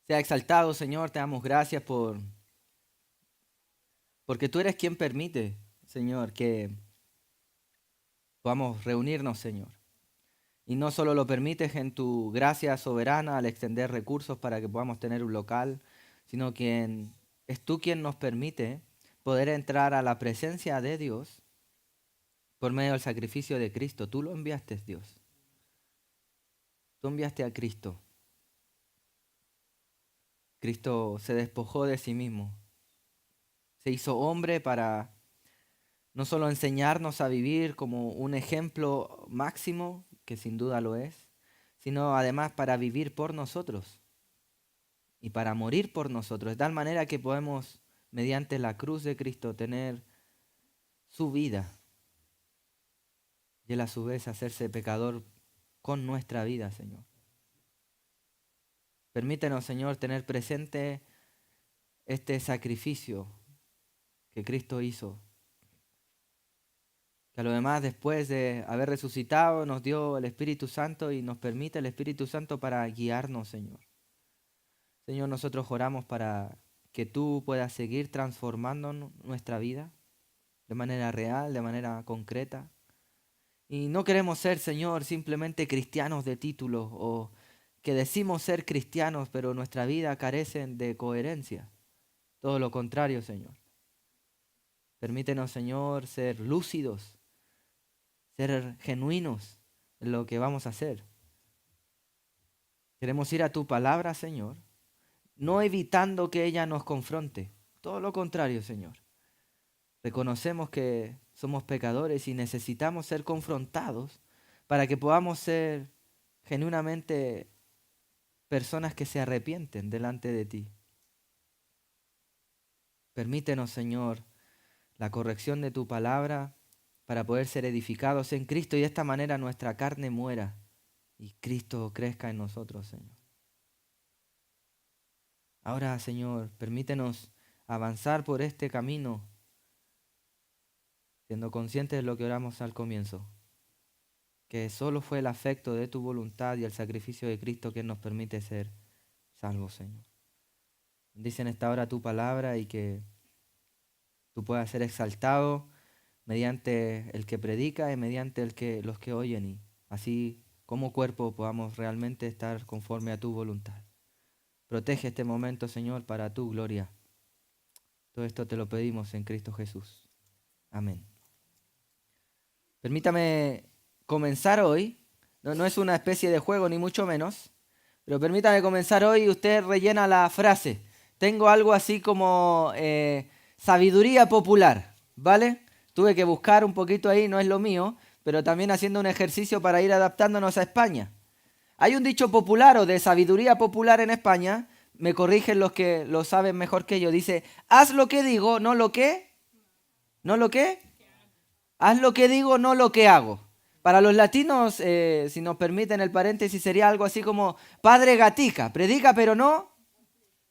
Sea exaltado, Señor, te damos gracias porque tú eres quien permite, Señor, que podamos reunirnos, Señor. Y no solo lo permites en tu gracia soberana al extender recursos para que podamos tener un local, sino que es tú quien nos permite poder entrar a la presencia de Dios por medio del sacrificio de Cristo. Tú lo enviaste, Dios. Tú enviaste a Cristo. Cristo se despojó de sí mismo. Se hizo hombre para no solo enseñarnos a vivir como un ejemplo máximo, que sin duda lo es, sino además para vivir por nosotros y para morir por nosotros, de tal manera que podemos, mediante la cruz de Cristo, tener su vida y él a su vez hacerse pecador con nuestra vida, Señor. Permítenos, Señor, tener presente este sacrificio que Cristo hizo, que a lo demás, después de haber resucitado, nos dio el Espíritu Santo y nos permite el Espíritu Santo para guiarnos, Señor. Señor, nosotros oramos para que tú puedas seguir transformando nuestra vida de manera real, de manera concreta. Y no queremos ser, Señor, simplemente cristianos de título o que decimos ser cristianos, pero nuestra vida carece de coherencia. Todo lo contrario, Señor. Permítenos, Señor, ser lúcidos, ser genuinos en lo que vamos a hacer. Queremos ir a tu palabra, Señor, no evitando que ella nos confronte. Todo lo contrario, Señor. Reconocemos que somos pecadores y necesitamos ser confrontados para que podamos ser genuinamente personas que se arrepienten delante de ti. Permítenos, Señor, la corrección de tu palabra para poder ser edificados en Cristo y de esta manera nuestra carne muera y Cristo crezca en nosotros, Señor. Ahora, Señor, permítenos avanzar por este camino siendo conscientes de lo que oramos al comienzo, que solo fue el afecto de tu voluntad y el sacrificio de Cristo que nos permite ser salvos, Señor. Bendice en esta hora tu palabra y que tú puedas ser exaltado mediante el que predica y mediante los que oyen, y así como cuerpo podamos realmente estar conforme a tu voluntad. Protege este momento, Señor, para tu gloria. Todo esto te lo pedimos en Cristo Jesús. Amén. Permítame comenzar hoy. No es una especie de juego, ni mucho menos. Pero permítame comenzar hoy y usted rellena la frase. Tengo algo así como sabiduría popular, ¿vale? Tuve que buscar un poquito ahí, no es lo mío, pero también haciendo un ejercicio para ir adaptándonos a España. Hay un dicho popular o de sabiduría popular en España, me corrigen los que lo saben mejor que yo, dice, haz lo que digo, no lo que, no lo que, haz lo que digo, no lo que hago. Para los latinos, si nos permiten el paréntesis, sería algo así como padre gatica, predica pero no,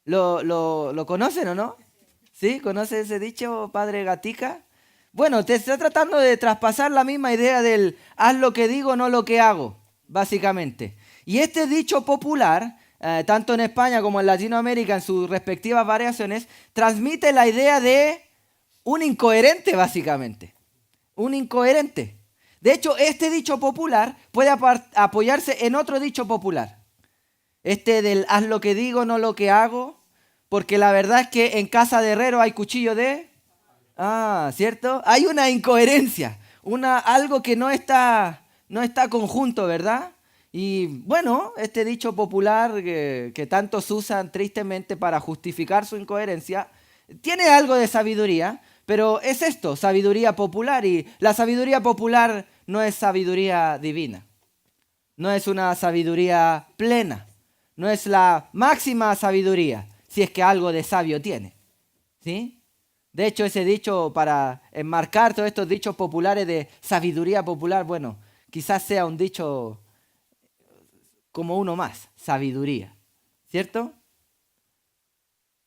¿lo conocen o no? ¿Sí? ¿Conoce ese dicho, padre gatica? Bueno, te está tratando de traspasar la misma idea del haz lo que digo, no lo que hago, básicamente. Y este dicho popular, tanto en España como en Latinoamérica, en sus respectivas variaciones, transmite la idea de un incoherente, básicamente. Un incoherente. De hecho, este dicho popular puede apoyarse en otro dicho popular. Este del haz lo que digo, no lo que hago, porque la verdad es que en casa de herrero hay cuchillo de... ¿cierto? Hay una incoherencia, algo que no está conjunto, ¿verdad? Y bueno, este dicho popular que tantos usan tristemente para justificar su incoherencia, tiene algo de sabiduría, pero es esto, sabiduría popular, y la sabiduría popular no es sabiduría divina, no es una sabiduría plena, no es la máxima sabiduría, si es que algo de sabio tiene, ¿sí? De hecho, ese dicho, para enmarcar todos estos dichos populares de sabiduría popular, bueno, quizás sea un dicho como uno más, sabiduría, ¿cierto?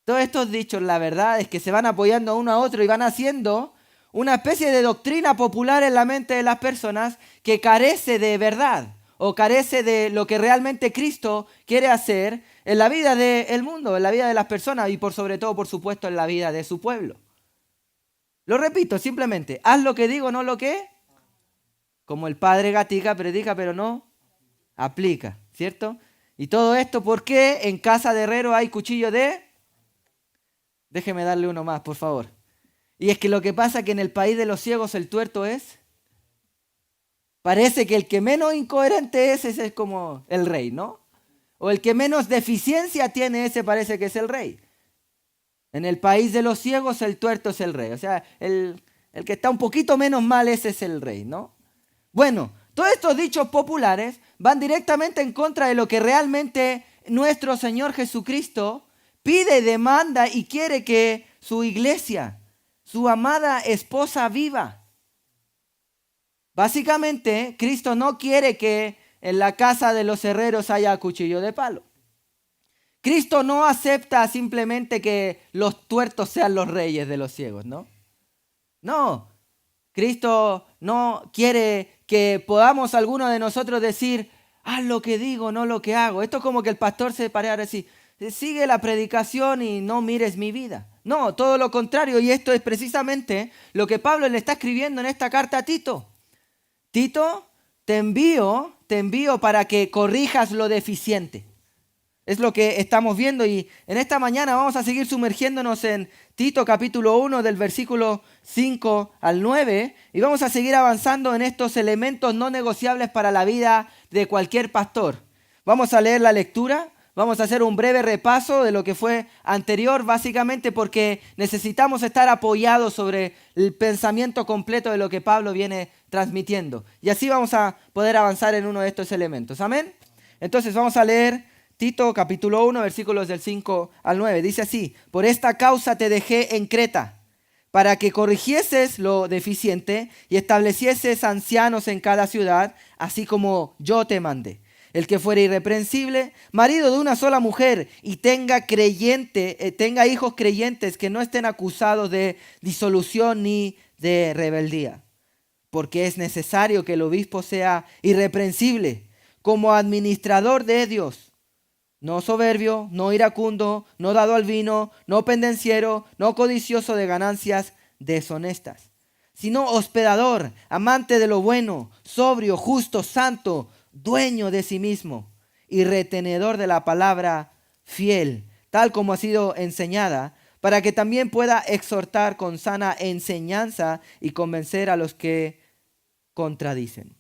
Todos estos dichos, la verdad es que se van apoyando uno a otro y van haciendo una especie de doctrina popular en la mente de las personas que carece de verdad o carece de lo que realmente Cristo quiere hacer en la vida del mundo, en la vida de las personas y por sobre todo, por supuesto, en la vida de su pueblo. Lo repito, simplemente, haz lo que digo, no lo que, como el padre Gatica predica, pero no aplica, ¿cierto? Y todo esto, ¿por qué en casa de herrero hay cuchillo de? Déjeme darle uno más, por favor. Y es que lo que pasa es que en el país de los ciegos el tuerto es, parece que el que menos incoherente es, ese es como el rey, ¿no? O el que menos deficiencia tiene, ese parece que es el rey. En el país de los ciegos el tuerto es el rey. O sea, el que está un poquito menos mal, ese es el rey, ¿no? Bueno, todos estos dichos populares van directamente en contra de lo que realmente nuestro Señor Jesucristo pide, demanda y quiere que su iglesia, su amada esposa viva. Básicamente, Cristo no quiere que en la casa de los herreros haya cuchillo de palo. Cristo no acepta simplemente que los tuertos sean los reyes de los ciegos, ¿no? No, Cristo no quiere que podamos alguno de nosotros decir, haz lo que digo, no lo que hago. Esto es como que el pastor se pare a decir, sigue la predicación y no mires mi vida. No, todo lo contrario, y esto es precisamente lo que Pablo le está escribiendo en esta carta a Tito. Tito, te envío para que corrijas lo deficiente. Es lo que estamos viendo y en esta mañana vamos a seguir sumergiéndonos en Tito capítulo 1 del versículo 5 al 9 y vamos a seguir avanzando en estos elementos no negociables para la vida de cualquier pastor. Vamos a leer la lectura, vamos a hacer un breve repaso de lo que fue anterior, básicamente porque necesitamos estar apoyados sobre el pensamiento completo de lo que Pablo viene transmitiendo. Y así vamos a poder avanzar en uno de estos elementos. ¿Amén? Entonces vamos a leer Tito capítulo 1, versículos del 5 al 9. Dice así, por esta causa te dejé en Creta, para que corrigieses lo deficiente y establecieses ancianos en cada ciudad, así como yo te mandé. El que fuera irreprensible, marido de una sola mujer y tenga hijos creyentes que no estén acusados de disolución ni de rebeldía. Porque es necesario que el obispo sea irreprensible como administrador de Dios, no soberbio, no iracundo, no dado al vino, no pendenciero, no codicioso de ganancias deshonestas, sino hospedador, amante de lo bueno, sobrio, justo, santo, dueño de sí mismo y retenedor de la palabra fiel, tal como ha sido enseñada, para que también pueda exhortar con sana enseñanza y convencer a los que contradicen.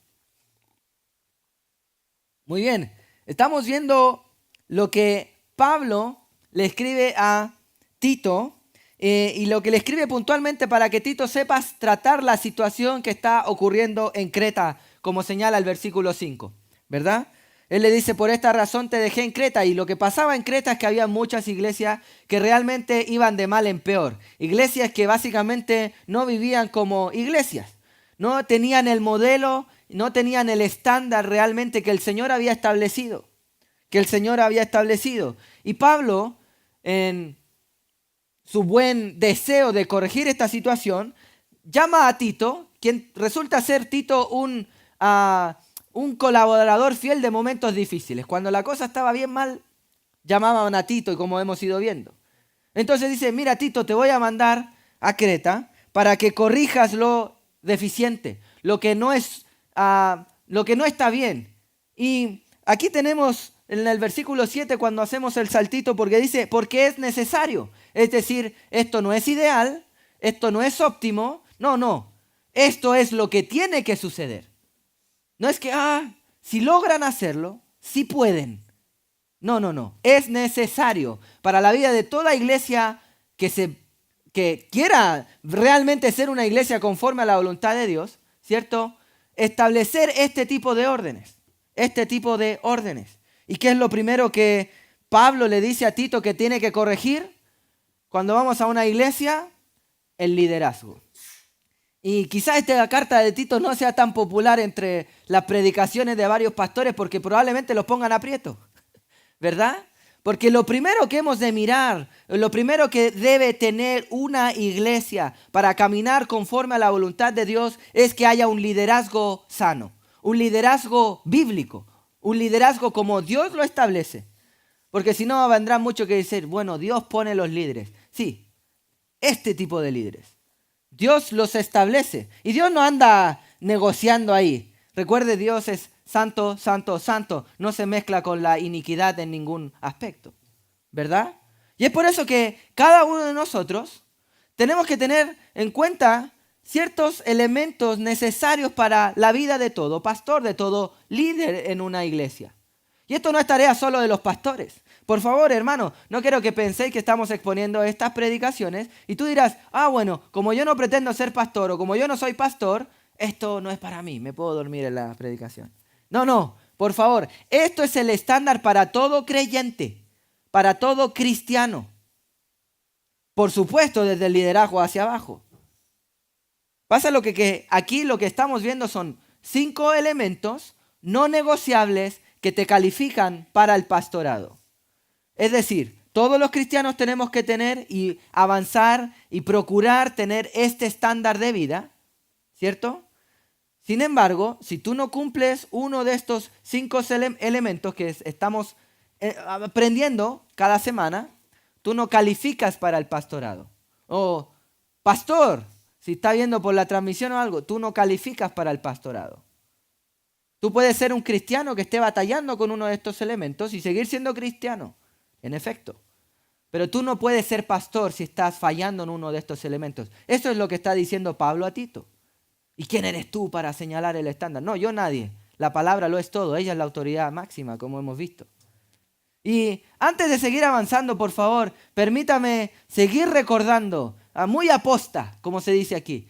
Muy bien, estamos viendo lo que Pablo le escribe a Tito y lo que le escribe puntualmente para que Tito sepas tratar la situación que está ocurriendo en Creta, como señala el versículo 5, ¿verdad? Él le dice, por esta razón te dejé en Creta. Y lo que pasaba en Creta es que había muchas iglesias que realmente iban de mal en peor. Iglesias que básicamente no vivían como iglesias. No tenían el modelo, no tenían el estándar realmente que el Señor había establecido. Y Pablo, en su buen deseo de corregir esta situación, llama a Tito, quien resulta ser Tito un colaborador fiel de momentos difíciles. Cuando la cosa estaba bien mal, llamaban a Tito, y como hemos ido viendo. Entonces dice, mira Tito, te voy a mandar a Creta para que corrijas lo deficiente, lo que no está bien. Y aquí tenemos en el versículo 7 cuando hacemos el saltito, porque dice, porque es necesario. Es decir, esto no es ideal, esto no es óptimo, no. Esto es lo que tiene que suceder. No es que, si logran hacerlo, sí pueden. No. Es necesario para la vida de toda iglesia que quiera realmente ser una iglesia conforme a la voluntad de Dios, ¿cierto? Establecer este tipo de órdenes. ¿Y qué es lo primero que Pablo le dice a Tito que tiene que corregir cuando vamos a una iglesia? El liderazgo. Y quizás esta carta de Tito no sea tan popular entre las predicaciones de varios pastores porque probablemente los pongan aprieto, ¿verdad? Porque lo primero que hemos de mirar, lo primero que debe tener una iglesia para caminar conforme a la voluntad de Dios es que haya un liderazgo sano. un liderazgo bíblico, un liderazgo como Dios lo establece. Porque si no, vendrá mucho que decir, bueno, Dios pone los líderes. Sí, este tipo de líderes. Dios los establece y Dios no anda negociando ahí. Recuerde, Dios es santo, santo, santo. No se mezcla con la iniquidad en ningún aspecto, ¿verdad? Y es por eso que cada uno de nosotros tenemos que tener en cuenta ciertos elementos necesarios para la vida de todo pastor, de todo líder en una iglesia. Y esto no es tarea solo de los pastores. Por favor, hermano, no quiero que penséis que estamos exponiendo estas predicaciones y tú dirás, bueno, como yo no pretendo ser pastor o como yo no soy pastor, esto no es para mí, me puedo dormir en la predicación. No, por favor, esto es el estándar para todo creyente, para todo cristiano. Por supuesto, desde el liderazgo hacia abajo. Pasa lo que aquí lo que estamos viendo son 5 elementos no negociables que te califican para el pastorado. Es decir, todos los cristianos tenemos que tener y avanzar y procurar tener este estándar de vida, ¿cierto? Sin embargo, si tú no cumples uno de estos 5 elementos que estamos aprendiendo cada semana, tú no calificas para el pastorado. O, pastor, si está viendo por la transmisión o algo, tú no calificas para el pastorado. Tú puedes ser un cristiano que esté batallando con uno de estos elementos y seguir siendo cristiano, en efecto. Pero tú no puedes ser pastor si estás fallando en uno de estos elementos. Eso es lo que está diciendo Pablo a Tito. ¿Y quién eres tú para señalar el estándar? No, yo nadie. La palabra lo es todo. Ella es la autoridad máxima, como hemos visto. Y antes de seguir avanzando, por favor, permítame seguir recordando, muy aposta, como se dice aquí,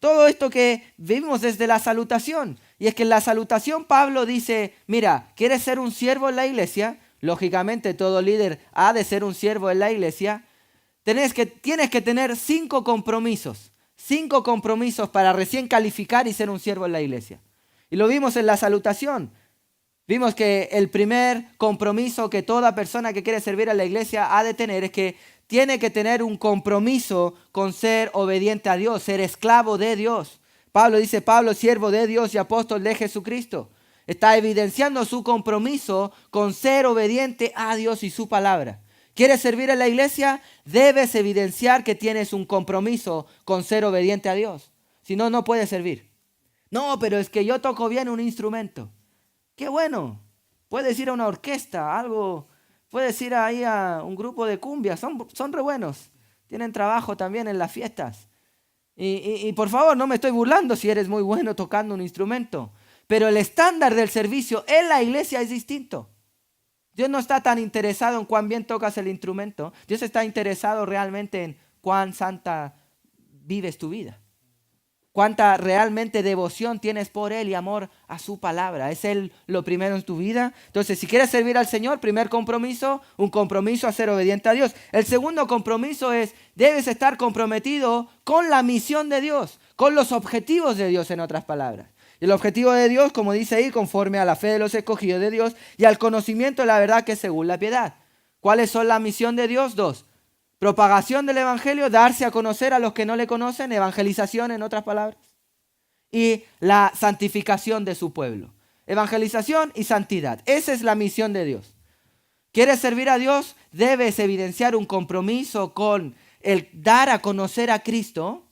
todo esto que vimos desde la salutación. Y es que en la salutación Pablo dice, mira, ¿quieres ser un siervo en la iglesia? Lógicamente todo líder ha de ser un siervo en la iglesia. Tienes que tener 5 compromisos. 5 compromisos para recién calificar y ser un siervo en la iglesia. Y lo vimos en la salutación. Vimos que el primer compromiso que toda persona que quiere servir a la iglesia ha de tener es que tiene que tener un compromiso con ser obediente a Dios, ser esclavo de Dios. Pablo dice, Pablo, siervo de Dios y apóstol de Jesucristo. Está evidenciando su compromiso con ser obediente a Dios y su palabra. ¿Quieres servir a la iglesia? Debes evidenciar que tienes un compromiso con ser obediente a Dios. Si no, no puedes servir. No, pero es que yo toco bien un instrumento. ¡Qué bueno! Puedes ir a una orquesta, algo. Puedes ir ahí a un grupo de cumbia. Son re buenos. Tienen trabajo también en las fiestas. Y por favor, no me estoy burlando si eres muy bueno tocando un instrumento. Pero el estándar del servicio en la iglesia es distinto. Dios no está tan interesado en cuán bien tocas el instrumento. Dios está interesado realmente en cuán santa vives tu vida. Cuánta realmente devoción tienes por Él y amor a su palabra. ¿Es Él lo primero en tu vida? Entonces, si quieres servir al Señor, primer compromiso, un compromiso a ser obediente a Dios. El segundo compromiso es, debes estar comprometido con la misión de Dios, con los objetivos de Dios, en otras palabras. Y el objetivo de Dios, como dice ahí, conforme a la fe de los escogidos de Dios y al conocimiento de la verdad que es según la piedad. ¿Cuáles son la misión de Dios? 2. Propagación del evangelio, darse a conocer a los que no le conocen, evangelización en otras palabras. Y la santificación de su pueblo. Evangelización y santidad. Esa es la misión de Dios. ¿Quieres servir a Dios? Debes evidenciar un compromiso con el dar a conocer a Cristo,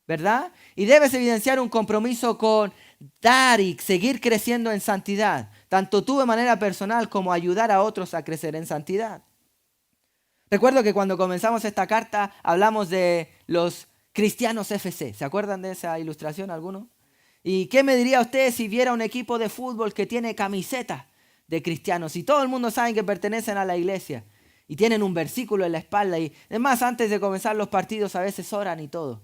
¿verdad? Y debes evidenciar un compromiso con dar y seguir creciendo en santidad. Tanto tú de manera personal como ayudar a otros a crecer en santidad. Recuerdo que cuando comenzamos esta carta hablamos de los cristianos FC. ¿Se acuerdan de esa ilustración alguno? ¿Y qué me diría usted si viera un equipo de fútbol que tiene camiseta de cristianos y todo el mundo sabe que pertenecen a la iglesia y tienen un versículo en la espalda y además antes de comenzar los partidos a veces oran y todo?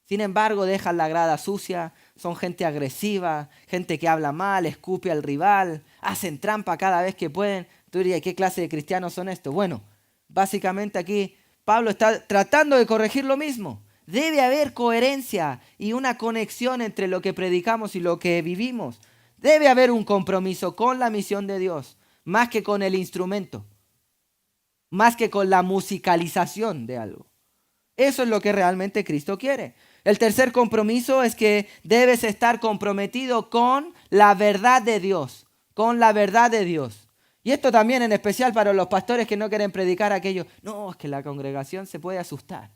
Sin embargo, dejan la grada sucia, son gente agresiva, gente que habla mal, escupe al rival, hacen trampa cada vez que pueden. Tú dirías, ¿qué clase de cristianos son estos? Bueno, básicamente aquí Pablo está tratando de corregir lo mismo. Debe haber coherencia y una conexión entre lo que predicamos y lo que vivimos. Debe haber un compromiso con la misión de Dios, más que con el instrumento, más que con la musicalización de algo. Eso es lo que realmente Cristo quiere. El tercer compromiso es que debes estar comprometido con la verdad de Dios, con la verdad de Dios. Y esto también en especial para los pastores que no quieren predicar aquello. No, es que la congregación se puede asustar.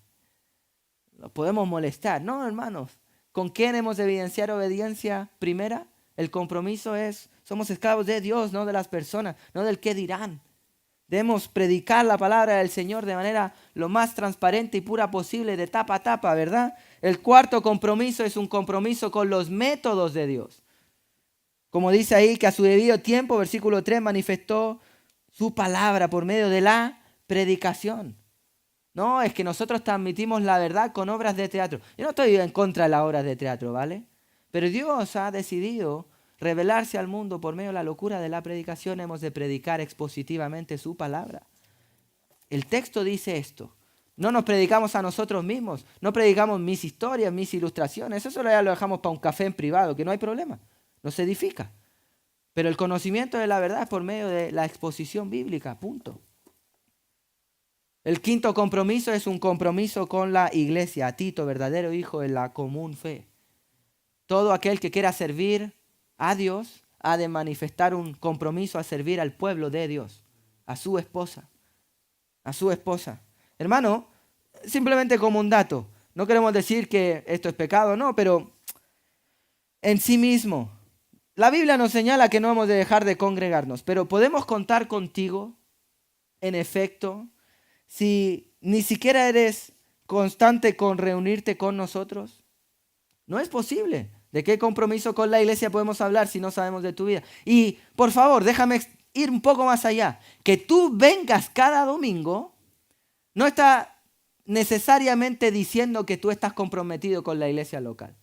Los podemos molestar. No, hermanos. ¿Con quién hemos de evidenciar obediencia primera? El compromiso es, somos esclavos de Dios, no de las personas, no del qué dirán. Debemos predicar la palabra del Señor de manera lo más transparente y pura posible, de tapa a tapa, ¿verdad? El cuarto compromiso es un compromiso con los métodos de Dios. Como dice ahí, que a su debido tiempo, versículo 3, manifestó su palabra por medio de la predicación. No, es que nosotros transmitimos la verdad con obras de teatro. Yo no estoy en contra de las obras de teatro, ¿vale? Pero Dios ha decidido revelarse al mundo por medio de la locura de la predicación. Hemos de predicar expositivamente su palabra. El texto dice esto. No nos predicamos a nosotros mismos. No predicamos mis historias, mis ilustraciones. Eso ya lo dejamos para un café en privado, que no hay problema. Nos edifica. Pero el conocimiento de la verdad es por medio de la exposición bíblica. Punto. El quinto compromiso es un compromiso con la iglesia. A Tito, verdadero hijo de la común fe. Todo aquel que quiera servir a Dios ha de manifestar un compromiso a servir al pueblo de Dios, a su esposa, a su esposa. Hermano, simplemente como un dato, no queremos decir que esto es pecado, no, pero en sí mismo, la Biblia nos señala que no hemos de dejar de congregarnos, pero podemos contar contigo, en efecto, si ni siquiera eres constante con reunirte con nosotros. No es posible. ¿De qué compromiso con la iglesia podemos hablar si no sabemos de tu vida? Y por favor, déjame ir un poco más allá. Que tú vengas cada domingo no está necesariamente diciendo que tú estás comprometido con la iglesia local.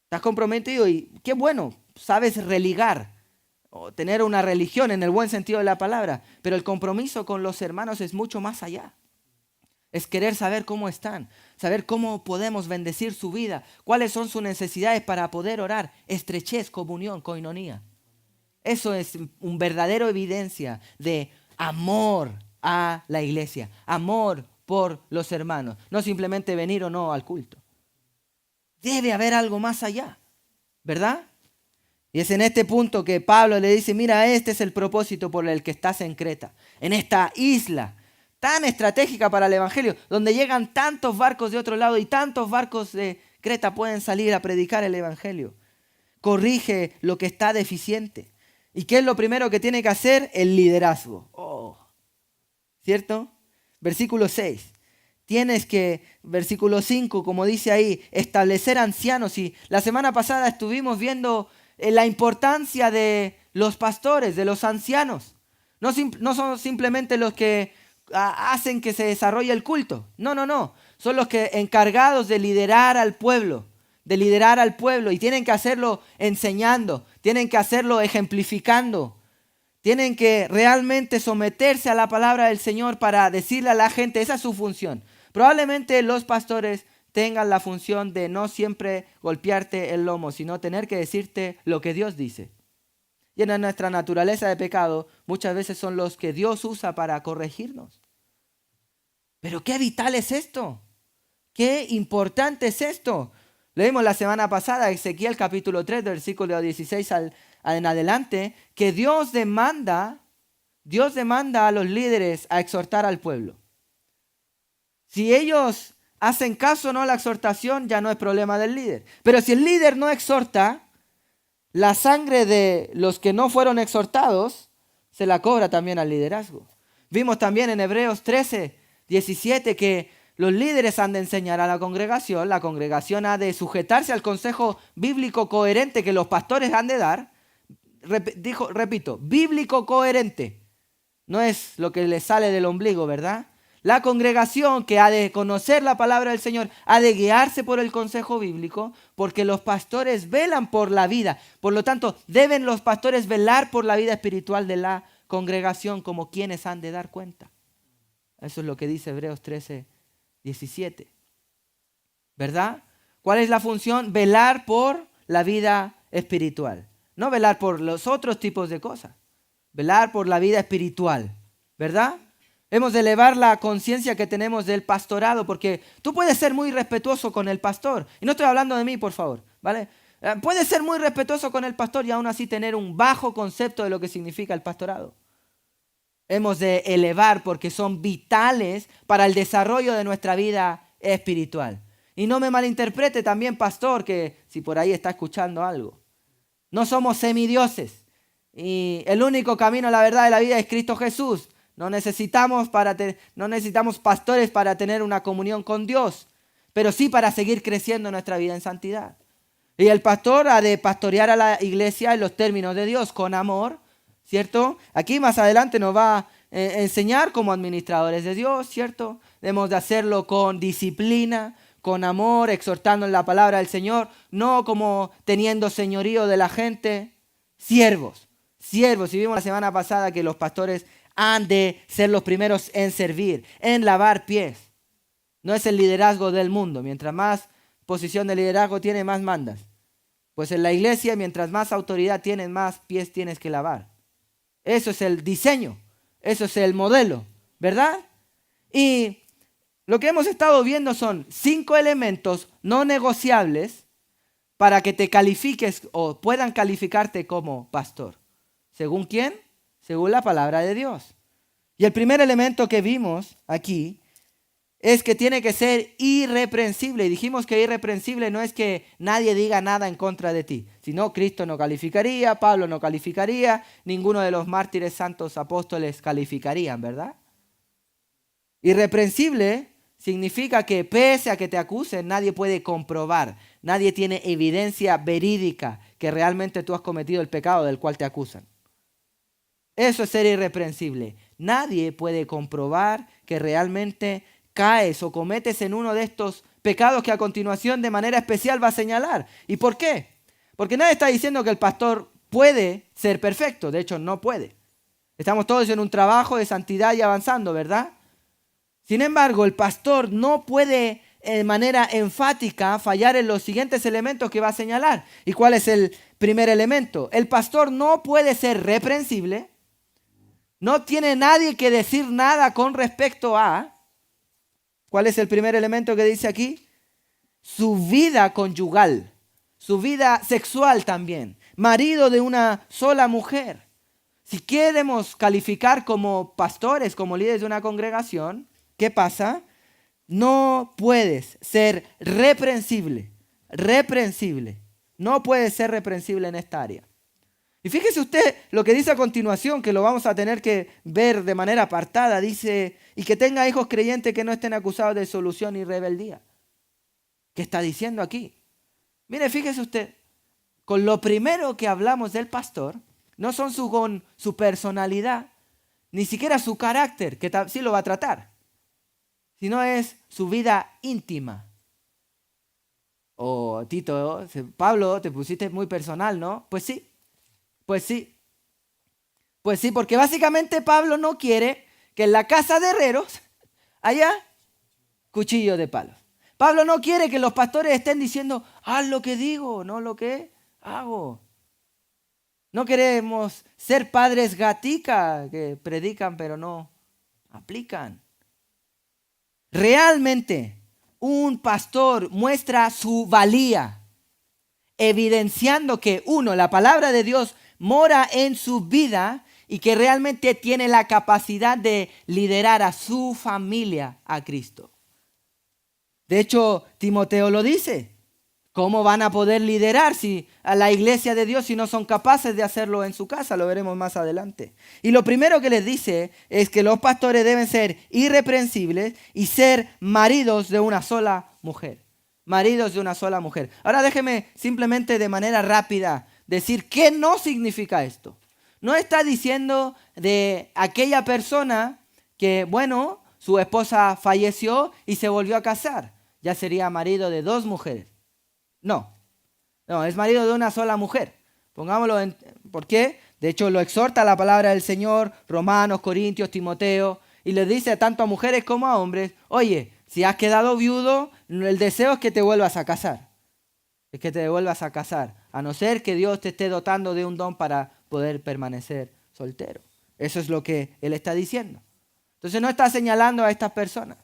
Estás comprometido y qué bueno, sabes religar o tener una religión en el buen sentido de la palabra. Pero el compromiso con los hermanos es mucho más allá. Es querer saber cómo están, saber cómo podemos bendecir su vida, cuáles son sus necesidades para poder orar, estrechez, comunión, coinonía. Eso es un verdadero evidencia de amor a la iglesia, amor por los hermanos, no simplemente venir o no al culto. Debe haber algo más allá, ¿verdad? Y es en este punto que Pablo le dice, mira, este es el propósito por el que estás en Creta, en esta isla tan estratégica para el evangelio, donde llegan tantos barcos de otro lado y tantos barcos de Creta pueden salir a predicar el evangelio. Corrige lo que está deficiente. ¿Y qué es lo primero que tiene que hacer? El liderazgo. ¿Cierto? Versículo 6. Tienes que, versículo 5, como dice ahí, establecer ancianos. Y la semana pasada estuvimos viendo la importancia de los pastores, de los ancianos. No son simplemente los que hacen que se desarrolle el culto. No. Son los que encargados de liderar al pueblo. Y tienen que hacerlo enseñando, tienen que hacerlo ejemplificando. Tienen que realmente someterse a la palabra del Señor para decirle a la gente, esa es su función. Probablemente los pastores tengan la función de no siempre golpearte el lomo, sino tener que decirte lo que Dios dice. Y en nuestra naturaleza de pecado, muchas veces son los que Dios usa para corregirnos. Pero qué vital es esto. Qué importante es esto. Leímos la semana pasada, Ezequiel capítulo 3, versículo 16 en adelante, que Dios demanda a los líderes a exhortar al pueblo. Si ellos hacen caso o no a la exhortación, ya no es problema del líder. Pero si el líder no exhorta, la sangre de los que no fueron exhortados se la cobra también al liderazgo. Vimos también en Hebreos 13, 17 que los líderes han de enseñar a la congregación ha de sujetarse al consejo bíblico coherente que los pastores han de dar. Repito, bíblico coherente. No es lo que les sale del ombligo, ¿verdad? La congregación que ha de conocer la palabra del Señor ha de guiarse por el consejo bíblico, porque los pastores velan por la vida. Por lo tanto, deben los pastores velar por la vida espiritual de la congregación como quienes han de dar cuenta. Eso es lo que dice Hebreos 13, 17. ¿Verdad? ¿Cuál es la función? Velar por la vida espiritual. No velar por los otros tipos de cosas. Velar por la vida espiritual. ¿Verdad? Hemos de elevar la conciencia que tenemos del pastorado, porque tú puedes ser muy respetuoso con el pastor. Y no estoy hablando de mí, por favor, ¿vale? Puede ser muy respetuoso con el pastor y aún así tener un bajo concepto de lo que significa el pastorado. Hemos de elevar porque son vitales para el desarrollo de nuestra vida espiritual. Y no me malinterprete también, pastor, que si por ahí está escuchando algo. No somos semidioses. Y el único camino a la verdad de la vida es Cristo Jesús. No necesitamos pastores para tener una comunión con Dios, pero sí para seguir creciendo nuestra vida en santidad. Y el pastor ha de pastorear a la iglesia en los términos de Dios, con amor, ¿cierto? Aquí más adelante nos va a enseñar como administradores de Dios, ¿cierto? Debemos de hacerlo con disciplina, con amor, exhortando en la palabra del Señor, no como teniendo señorío de la gente. Siervos. Y vimos la semana pasada que los pastores han de ser los primeros en servir, en lavar pies. No es el liderazgo del mundo. Mientras más posición de liderazgo tienes, más mandas. Pues en la iglesia, mientras más autoridad tienes, más pies tienes que lavar. Eso es el diseño, eso es el modelo, ¿verdad? Y lo que hemos estado viendo son 5 elementos no negociables para que te califiques o puedan calificarte como pastor. ¿Según quién? Según la palabra de Dios. Y el primer elemento que vimos aquí es que tiene que ser irreprensible. Y dijimos que irreprensible no es que nadie diga nada en contra de ti. Si no, Cristo no calificaría, Pablo no calificaría, ninguno de los mártires, santos, apóstoles calificarían, ¿verdad? Irreprensible significa que pese a que te acusen, nadie puede comprobar, nadie tiene evidencia verídica que realmente tú has cometido el pecado del cual te acusan. Eso es ser irreprensible. Nadie puede comprobar que realmente caes o cometes en uno de estos pecados que a continuación de manera especial va a señalar. ¿Y por qué? Porque nadie está diciendo que el pastor puede ser perfecto. De hecho, no puede. Estamos todos en un trabajo de santidad y avanzando, ¿verdad? Sin embargo, el pastor no puede de manera enfática fallar en los siguientes elementos que va a señalar. ¿Y cuál es el primer elemento? El pastor no puede ser reprensible. No tiene nadie que decir nada con respecto a... ¿Cuál es el primer elemento que dice aquí? Su vida conyugal, su vida sexual también. Marido de una sola mujer. Si queremos calificar como pastores, como líderes de una congregación, ¿qué pasa? No puedes ser reprensible. No puedes ser reprensible en esta área. Y fíjese usted lo que dice a continuación, que lo vamos a tener que ver de manera apartada. Dice, y que tenga hijos creyentes que no estén acusados de disolución y rebeldía. ¿Qué está diciendo aquí? Mire, fíjese usted, con lo primero que hablamos del pastor, no son con su personalidad, ni siquiera su carácter, que sí lo va a tratar, sino es su vida íntima. Oh, Tito, Pablo, te pusiste muy personal, ¿no? Pues sí, porque básicamente Pablo no quiere que en la casa de herreros haya cuchillo de palo. Pablo no quiere que los pastores estén diciendo, haz lo que digo, no lo que hago. No queremos ser padres gatica que predican pero no aplican. Realmente un pastor muestra su valía, evidenciando que la palabra de Dios mora en su vida y que realmente tiene la capacidad de liderar a su familia a Cristo. De hecho, Timoteo lo dice. ¿Cómo van a poder liderar a la iglesia de Dios si no son capaces de hacerlo en su casa? Lo veremos más adelante. Y lo primero que les dice es que los pastores deben ser irreprensibles y ser maridos de una sola mujer. Maridos de una sola mujer. Ahora déjeme simplemente de manera rápida decir qué no significa esto. No está diciendo de aquella persona que, su esposa falleció y se volvió a casar. Ya sería marido de 2 mujeres. No, es marido de una sola mujer. Pongámoslo ¿por qué? De hecho, lo exhorta la palabra del Señor, Romanos, Corintios, Timoteo, y les dice tanto a mujeres como a hombres, oye, si has quedado viudo, el deseo es que te vuelvas a casar. Es que te vuelvas a casar, a no ser que Dios te esté dotando de un don para poder permanecer soltero. Eso es lo que Él está diciendo. Entonces no está señalando a estas personas.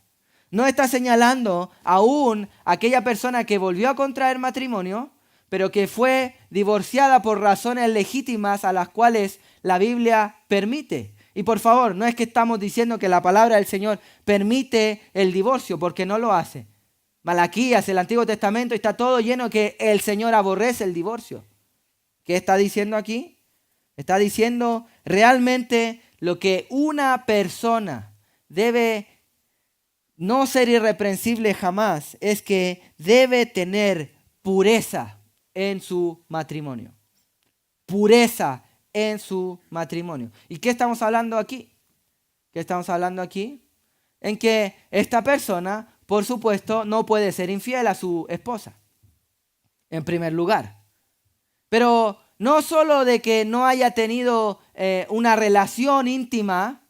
No está señalando aún a aquella persona que volvió a contraer matrimonio, pero que fue divorciada por razones legítimas a las cuales la Biblia permite. Y por favor, no es que estamos diciendo que la palabra del Señor permite el divorcio, porque no lo hace. Malaquías, el Antiguo Testamento, está todo lleno que el Señor aborrece el divorcio. ¿Qué está diciendo aquí? Está diciendo realmente lo que una persona debe no ser irreprensible jamás, es que debe tener pureza en su matrimonio. Pureza en su matrimonio. ¿Y qué estamos hablando aquí? ¿Qué estamos hablando aquí? En que esta persona, por supuesto, no puede ser infiel a su esposa, en primer lugar. Pero no solo de que no haya tenido una relación íntima,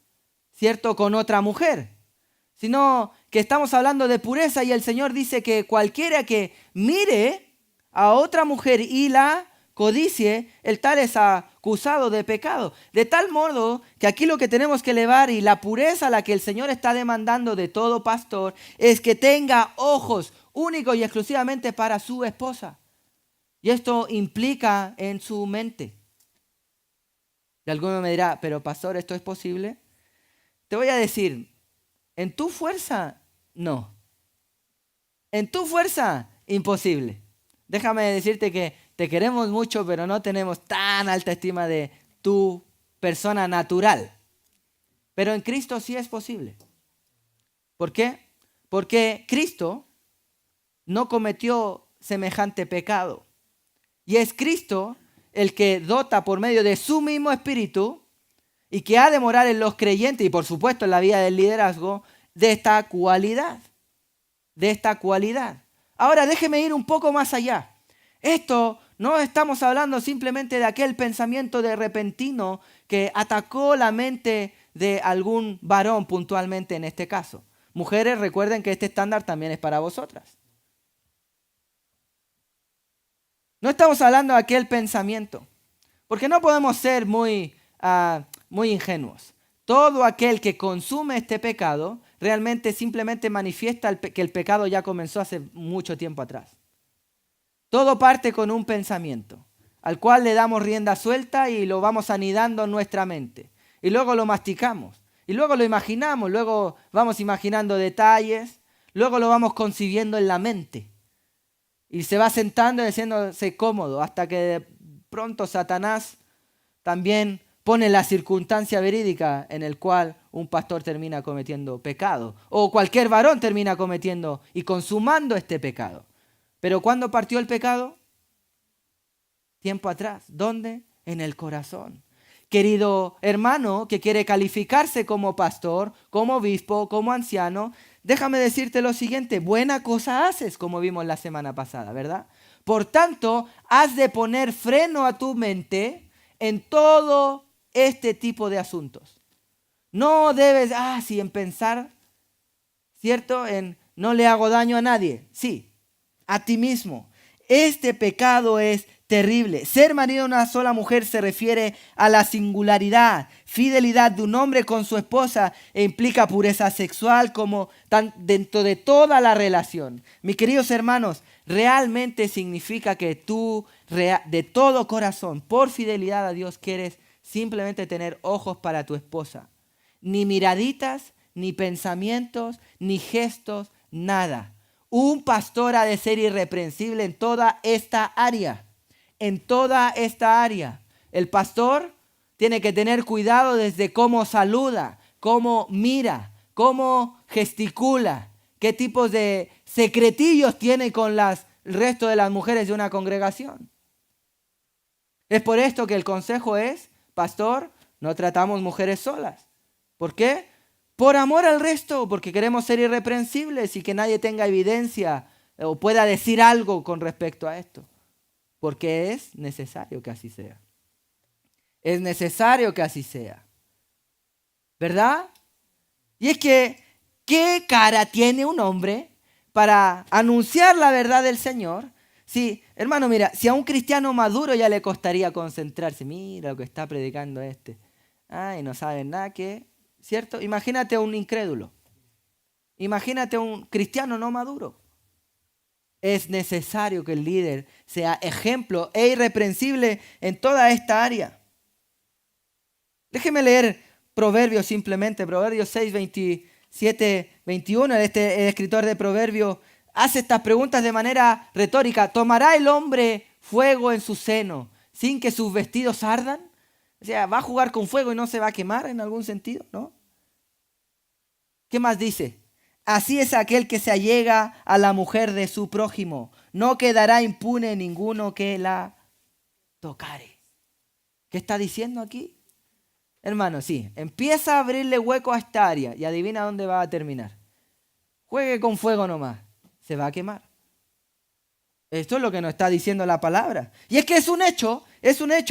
¿cierto?, con otra mujer, sino que estamos hablando de pureza y el Señor dice que cualquiera que mire a otra mujer y la codicie, el tal es acusado de pecado. De tal modo que aquí lo que tenemos que elevar y la pureza a la que el Señor está demandando de todo pastor es que tenga ojos únicos y exclusivamente para su esposa. Y esto implica en su mente. Y alguno me dirá, pero pastor, ¿esto es posible? Te voy a decir, en tu fuerza, no. En tu fuerza, imposible. Déjame decirte que te queremos mucho, pero no tenemos tan alta estima de tu persona natural. Pero en Cristo sí es posible. ¿Por qué? Porque Cristo no cometió semejante pecado. Y es Cristo el que dota por medio de su mismo espíritu y que ha de morar en los creyentes y por supuesto en la vida del liderazgo de esta cualidad. De esta cualidad. Ahora déjeme ir un poco más allá. Esto no estamos hablando simplemente de aquel pensamiento de repentino que atacó la mente de algún varón puntualmente en este caso. Mujeres, recuerden que este estándar también es para vosotras. No estamos hablando de aquel pensamiento, porque no podemos ser muy ingenuos. Todo aquel que consume este pecado realmente simplemente manifiesta que el pecado ya comenzó hace mucho tiempo atrás. Todo parte con un pensamiento, al cual le damos rienda suelta y lo vamos anidando en nuestra mente. Y luego lo masticamos, y luego lo imaginamos, luego vamos imaginando detalles, luego lo vamos concibiendo en la mente. Y se va sentando y haciéndose cómodo hasta que de pronto Satanás también pone la circunstancia verídica en el cual un pastor termina cometiendo pecado. O cualquier varón termina cometiendo y consumando este pecado. Pero ¿cuándo partió el pecado? Tiempo atrás. ¿Dónde? En el corazón. Querido hermano que quiere calificarse como pastor, como obispo, como anciano, déjame decirte lo siguiente, buena cosa haces, como vimos la semana pasada, ¿verdad? Por tanto, has de poner freno a tu mente en todo este tipo de asuntos. No debes, sí, en pensar, ¿cierto? En no le hago daño a nadie. Sí, a ti mismo. Este pecado es terrible. Ser marido de una sola mujer se refiere a la singularidad, fidelidad de un hombre con su esposa e implica pureza sexual como dentro de toda la relación. Mis queridos hermanos, realmente significa que tú de todo corazón, por fidelidad a Dios, quieres simplemente tener ojos para tu esposa. Ni miraditas, ni pensamientos, ni gestos, nada. Un pastor ha de ser irreprensible en toda esta área. En toda esta área. El pastor tiene que tener cuidado desde cómo saluda, cómo mira, cómo gesticula, qué tipos de secretillos tiene con el resto de las mujeres de una congregación. Es por esto que el consejo es, pastor, no tratamos mujeres solas. ¿Por qué? Por amor al resto, porque queremos ser irreprensibles y que nadie tenga evidencia o pueda decir algo con respecto a esto. Porque es necesario que así sea. Es necesario que así sea. ¿Verdad? Y es que, ¿qué cara tiene un hombre para anunciar la verdad del Señor? Sí, hermano, mira, si a un cristiano maduro ya le costaría concentrarse, mira lo que está predicando este. Ay, no saben nada que, ¿cierto? Imagínate a un incrédulo. Imagínate a un cristiano no maduro. Es necesario que el líder sea ejemplo e irreprensible en toda esta área. Déjeme leer Proverbios simplemente, Proverbios 6, 27, 21. El escritor de Proverbios hace estas preguntas de manera retórica. ¿Tomará el hombre fuego en su seno sin que sus vestidos ardan? O sea, ¿va a jugar con fuego y no se va a quemar en algún sentido? ¿No? ¿Qué más dice? Así es aquel que se allega a la mujer de su prójimo. No quedará impune ninguno que la tocare. ¿Qué está diciendo aquí? Hermano, sí, empieza a abrirle hueco a esta área y adivina dónde va a terminar. Juegue con fuego nomás, se va a quemar. Esto es lo que nos está diciendo la palabra. Y es que es un hecho.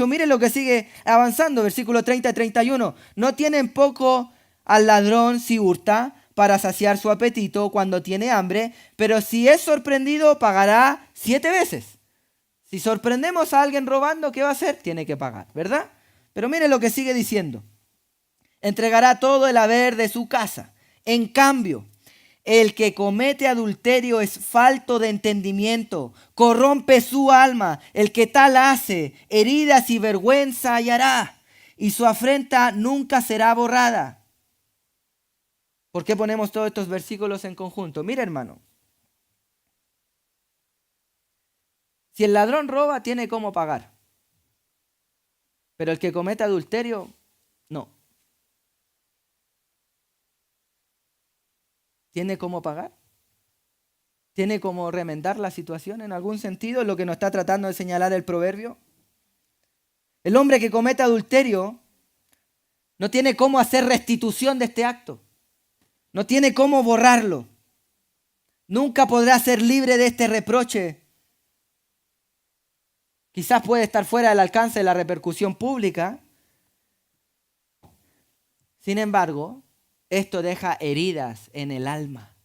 Mire lo que sigue avanzando, versículo 30 y 31. No tienen poco al ladrón si hurta para saciar su apetito cuando tiene hambre, pero si es sorprendido pagará 7 veces. Si sorprendemos a alguien robando, ¿qué va a hacer? Tiene que pagar, ¿verdad? Pero mire lo que sigue diciendo. Entregará todo el haber de su casa. En cambio, el que comete adulterio es falto de entendimiento, corrompe su alma. El que tal hace, heridas y vergüenza hallará, y su afrenta nunca será borrada. ¿Por qué ponemos todos estos versículos en conjunto? Mira, hermano. Si el ladrón roba, tiene cómo pagar. Pero el que comete adulterio, no. ¿Tiene cómo pagar? ¿Tiene cómo remendar la situación en algún sentido? Es lo que nos está tratando de señalar el proverbio. El hombre que comete adulterio no tiene cómo hacer restitución de este acto. No tiene cómo borrarlo. Nunca podrá ser libre de este reproche. Quizás puede estar fuera del alcance de la repercusión pública. Sin embargo, esto deja heridas en el alma.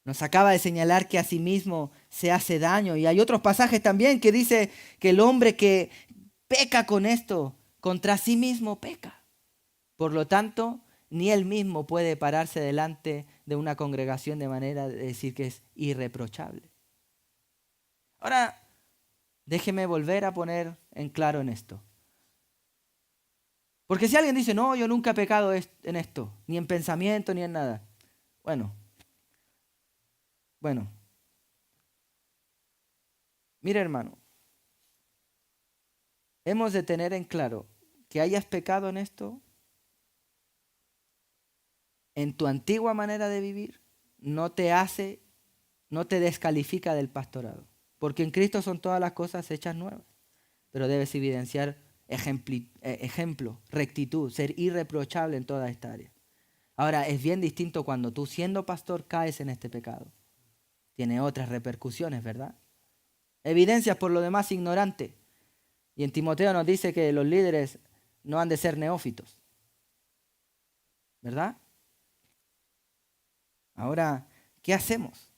Nos acaba de señalar que a sí mismo se hace daño. Y hay otros pasajes también que dice que el hombre que peca con esto, contra sí mismo peca. Por lo tanto, ni él mismo puede pararse delante de una congregación de manera de decir que es irreprochable. Ahora, déjeme volver a poner en claro en esto. Porque si alguien dice, no, yo nunca he pecado en esto, ni en pensamiento, ni en nada. Bueno. Mire, hermano, hemos de tener en claro que hayas pecado en esto, en tu antigua manera de vivir, no te descalifica del pastorado. Porque en Cristo son todas las cosas hechas nuevas. Pero debes evidenciar ejemplo, rectitud, ser irreprochable en toda esta área. Ahora, es bien distinto cuando tú, siendo pastor, caes en este pecado. Tiene otras repercusiones, ¿verdad? Evidencias por lo demás ignorante. Y en Timoteo nos dice que los líderes no han de ser neófitos. ¿Verdad? Ahora, ¿qué hacemos?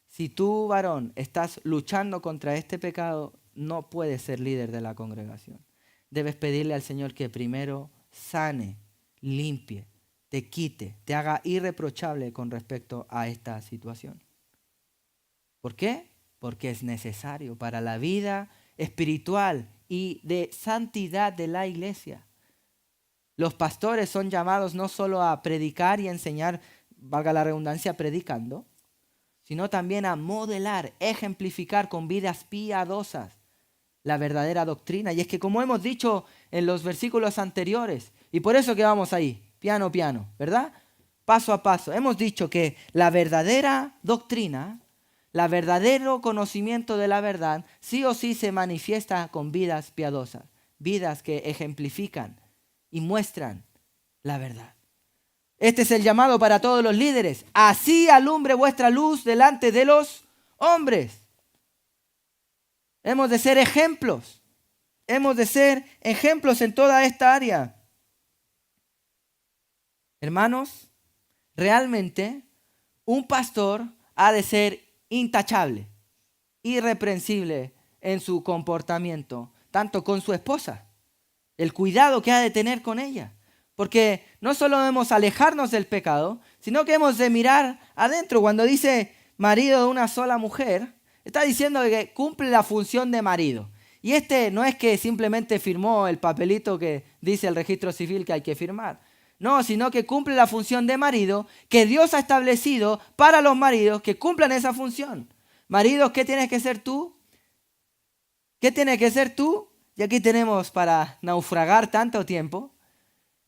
Si tú, varón, estás luchando contra este pecado, no puedes ser líder de la congregación. Debes pedirle al Señor que primero sane, limpie, te quite, te haga irreprochable con respecto a esta situación. ¿Por qué? Porque es necesario para la vida espiritual y de santidad de la iglesia. Los pastores son llamados no solo a predicar y enseñar, valga la redundancia, predicando, sino también a modelar, ejemplificar con vidas piadosas la verdadera doctrina. Y es que, como hemos dicho en los versículos anteriores, y por eso que vamos ahí, piano, ¿verdad? Paso a paso. Hemos dicho que la verdadera doctrina, el verdadero conocimiento de la verdad, sí o sí se manifiesta con vidas piadosas, vidas que ejemplifican y muestran la verdad. Este es el llamado para todos los líderes. Así alumbre vuestra luz delante de los hombres. Hemos de ser ejemplos. Hemos de ser ejemplos en toda esta área. Hermanos, realmente un pastor ha de ser intachable, irreprensible en su comportamiento, tanto con su esposa, el cuidado que ha de tener con ella. Porque no solo debemos alejarnos del pecado, sino que hemos de mirar adentro. Cuando dice marido de una sola mujer, Está diciendo que cumple la función de marido. Y no es que simplemente firmó el papelito que dice el registro civil que hay que firmar. No, sino que cumple la función de marido que Dios ha establecido para los maridos que cumplan esa función. Maridos, ¿qué tienes que ser tú? ¿Qué tienes que ser tú? Y aquí tenemos para naufragar tanto tiempo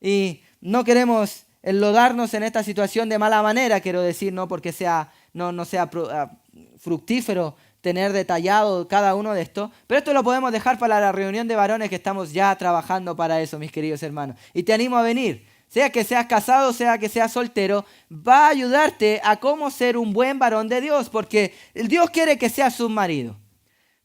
y no queremos enlodarnos en esta situación de mala manera, quiero decir, no porque no sea fructífero tener detallado cada uno de estos, pero esto lo podemos dejar para la reunión de varones que estamos ya trabajando para eso, mis queridos hermanos. Y te animo a venir, sea que seas casado, sea que seas soltero, va a ayudarte a cómo ser un buen varón de Dios, porque Dios quiere que seas un marido.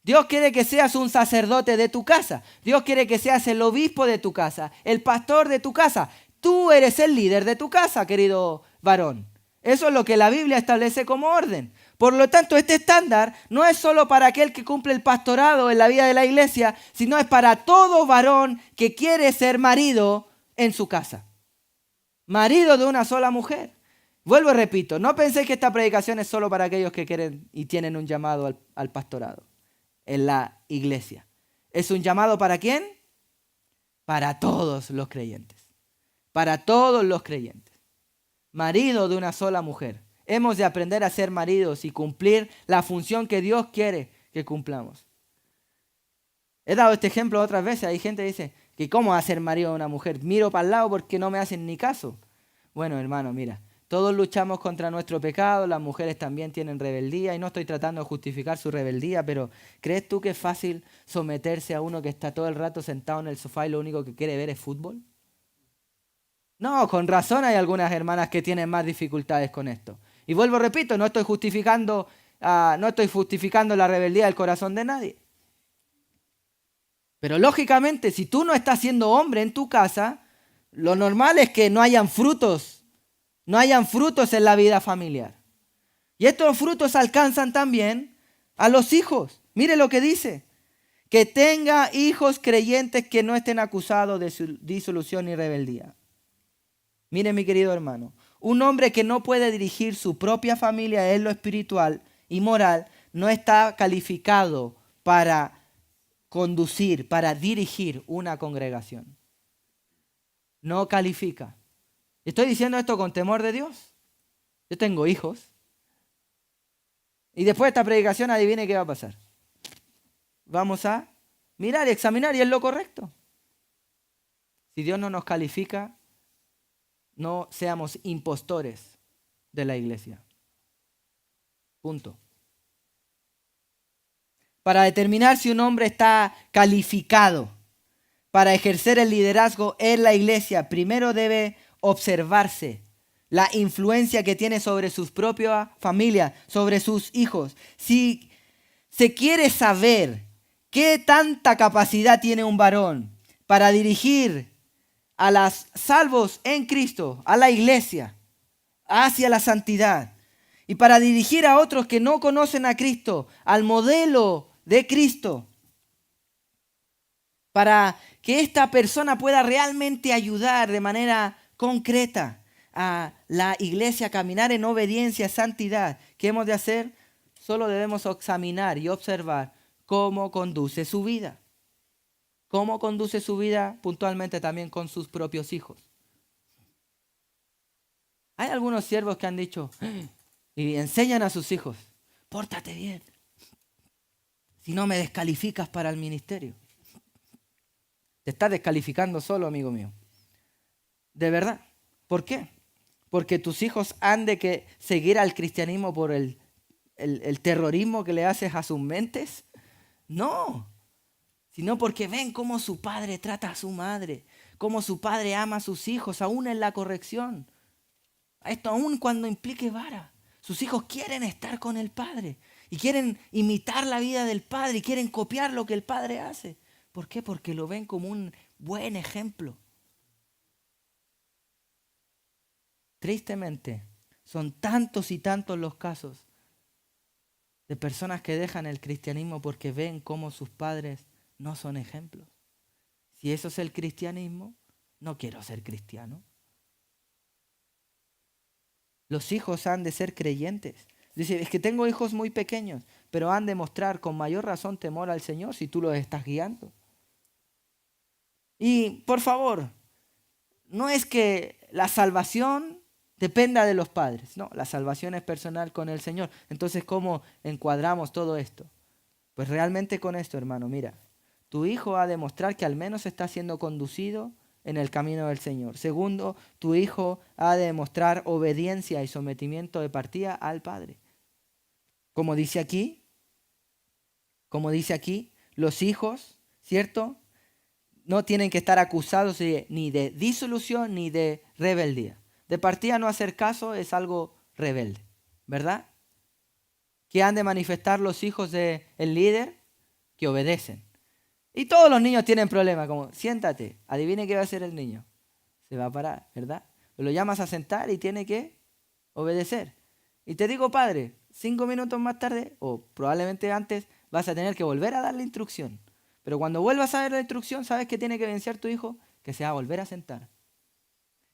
Dios quiere que seas un sacerdote de tu casa. Dios quiere que seas el obispo de tu casa, el pastor de tu casa. Tú eres el líder de tu casa, querido varón. Eso es lo que la Biblia establece como orden. Por lo tanto, este estándar no es solo para aquel que cumple el pastorado en la vida de la iglesia, sino es para todo varón que quiere ser marido en su casa. Marido de una sola mujer. Vuelvo y repito, no penséis que esta predicación es solo para aquellos que quieren y tienen un llamado al pastorado en la iglesia. ¿Es un llamado para quién? Para todos los creyentes. Para todos los creyentes. Marido de una sola mujer. Hemos de aprender a ser maridos y cumplir la función que Dios quiere que cumplamos. He dado este ejemplo otras veces. Hay gente que dice que cómo va a ser marido de una mujer. Miro para el lado porque no me hacen ni caso. Bueno, hermano, mira. Todos luchamos contra nuestro pecado, las mujeres también tienen rebeldía y no estoy tratando de justificar su rebeldía, pero ¿crees tú que es fácil someterse a uno que está todo el rato sentado en el sofá y lo único que quiere ver es fútbol? No, con razón hay algunas hermanas que tienen más dificultades con esto. Y vuelvo, repito, no estoy justificando la rebeldía del corazón de nadie. Pero lógicamente, si tú no estás siendo hombre en tu casa, lo normal es que no hayan frutos en la vida familiar. Y estos frutos alcanzan también a los hijos. Mire lo que dice. Que tenga hijos creyentes que no estén acusados de disolución y rebeldía. Mire, mi querido hermano. Un hombre que no puede dirigir su propia familia en lo espiritual y moral no está calificado para conducir, para dirigir una congregación. No califica. Estoy diciendo esto con temor de Dios. Yo tengo hijos. Y después de esta predicación, adivine qué va a pasar. Vamos a mirar y examinar y es lo correcto. Si Dios no nos califica, no seamos impostores de la iglesia. Punto. Para determinar si un hombre está calificado para ejercer el liderazgo en la iglesia, primero debe observarse la influencia que tiene sobre su propia familia, sobre sus hijos. Si se quiere saber qué tanta capacidad tiene un varón para dirigir a los salvos en Cristo, a la iglesia, hacia la santidad, y para dirigir a otros que no conocen a Cristo, al modelo de Cristo, para que esta persona pueda realmente ayudar de manera concreta a la iglesia a caminar en obediencia, santidad. ¿Qué hemos de hacer? Solo debemos examinar y observar cómo conduce su vida. Cómo conduce su vida puntualmente también con sus propios hijos. Hay algunos siervos que han dicho y enseñan a sus hijos, pórtate bien, si no me descalificas para el ministerio. Te estás descalificando solo, amigo mío. De verdad. ¿Por qué? Porque tus hijos han de seguir al cristianismo por el terrorismo que le haces a sus mentes. No. Sino porque ven cómo su padre trata a su madre, cómo su padre ama a sus hijos, aún en la corrección. Esto aún cuando implique vara. Sus hijos quieren estar con el padre y quieren imitar la vida del padre y quieren copiar lo que el padre hace. ¿Por qué? Porque lo ven como un buen ejemplo. Tristemente, son tantos y tantos los casos de personas que dejan el cristianismo porque ven cómo sus padres no son ejemplos. Si eso es el cristianismo, no quiero ser cristiano. Los hijos han de ser creyentes. Dice, es que tengo hijos muy pequeños. pero han de mostrar con mayor razón temor al Señor si tú los estás guiando. Y por favor, no es que la salvación dependa de los padres, no, la salvación es personal con el Señor. Entonces, ¿cómo encuadramos todo esto? Pues realmente con esto, hermano, mira, tu hijo ha de demostrar que al menos está siendo conducido en el camino del Señor. Segundo, tu hijo ha de demostrar obediencia y sometimiento de partida al Padre. Como dice aquí, los hijos, ¿cierto? No tienen que estar acusados ni de disolución ni de rebeldía. De partida no hacer caso es algo rebelde, ¿verdad? ¿Qué han de manifestar los hijos del líder? Que obedecen. Y todos los niños tienen problemas, como siéntate, adivine qué va a hacer el niño. Se va a parar, ¿verdad? Lo llamas a sentar y tiene que obedecer. Y te digo, padre, 5 minutos más tarde, o probablemente antes, vas a tener que volver a darle instrucción. Pero cuando vuelvas a dar la instrucción, ¿sabes qué tiene que vencer tu hijo? Que se va a volver a sentar.